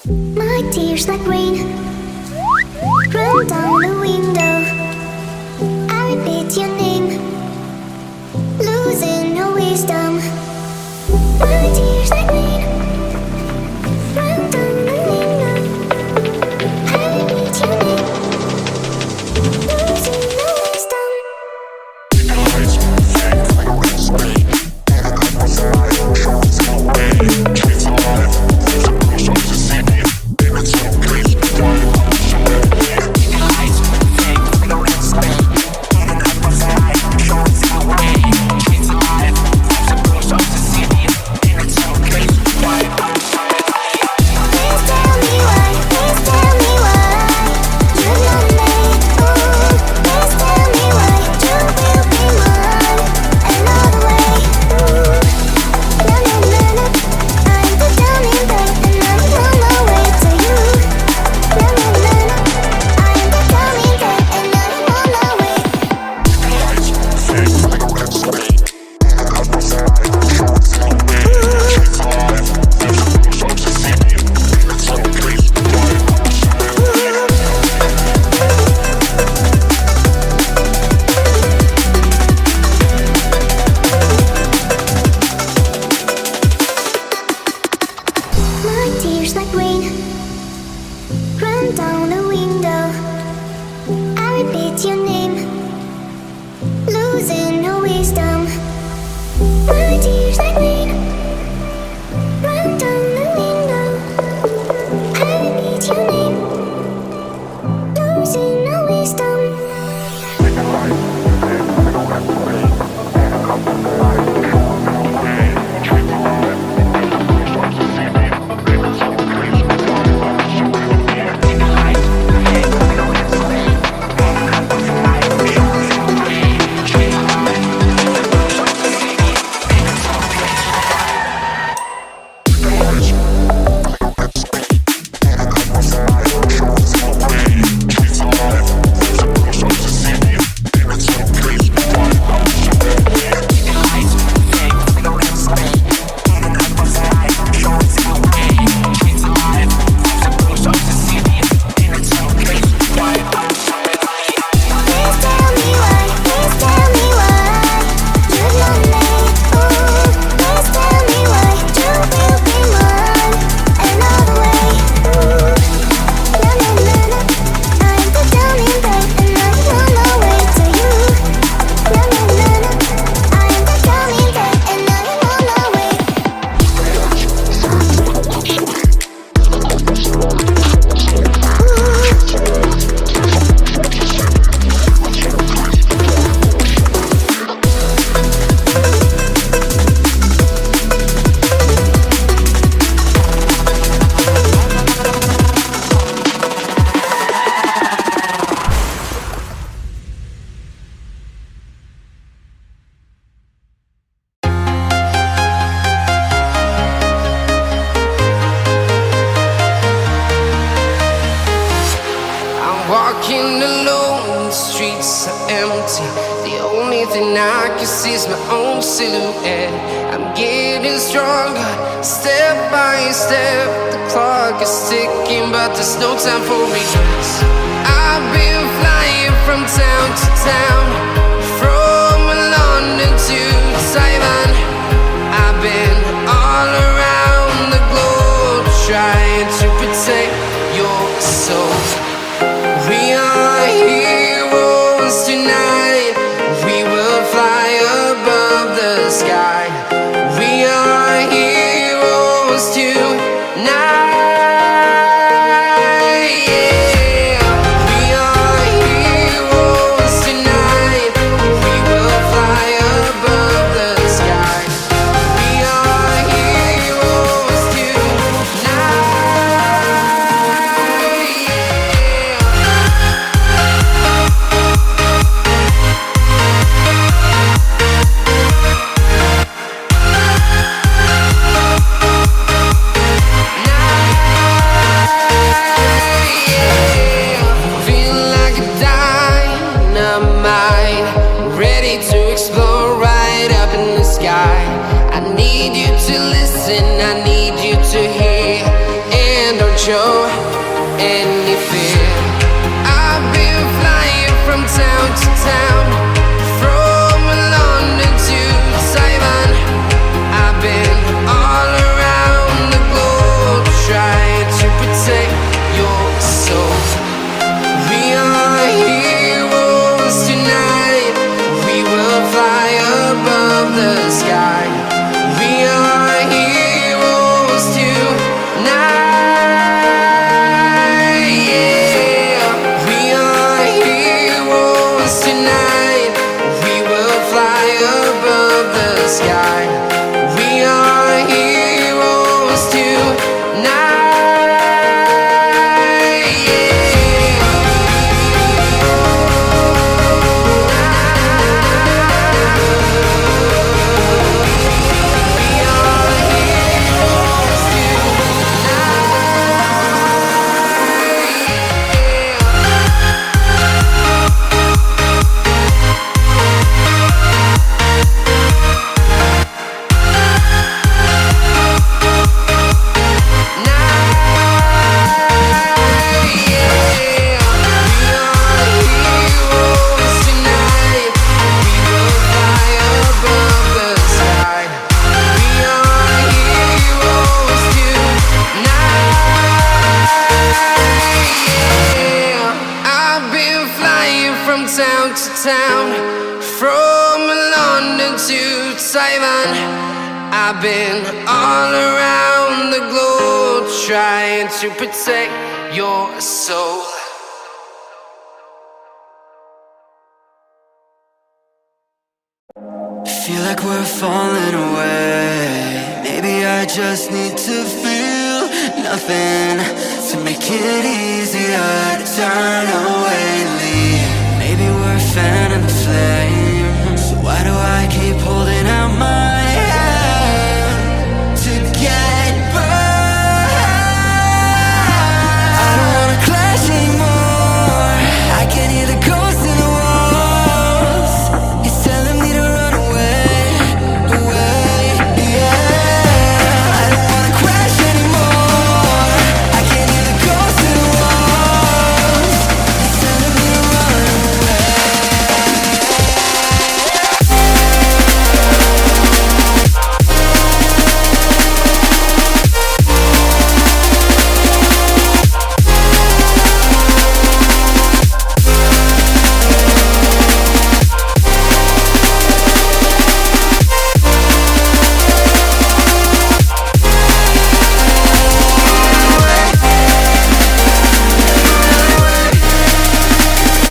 My tears like rain run down the window. I repeat your name, losing no wisdom. My tears like rain run down the window. I repeat your name, losing no wisdom. Walking alone, the streets are empty. The only thing I can see is my own silhouette. I'm getting stronger, step by step. The clock is ticking, but there's no time for regrets. I've been flying from town to town, from London to Taiwan. I've been all around the globe, trying to protect your soul. We are heroes tonight. We will fly above the sky. We are heroes tonight. Yeah. We are heroes tonight. show any fear. I've been flying from town to town, from London to Taiwan. I've been all around the globe trying to protect your soul. We are heroes tonight. We will fly above the sky. We are heroes tonight. Yeah. We are heroes tonight. We will fly above the sky. We are heroes tonight. I've been flying from town to town, from London to Taiwan. I've been all around the globe trying to protect your soul. Feel like we're falling away. Maybe I just need to feel nothing to make it easier to turn away and leave. Maybe we're fanning the flame, so why do I keep holding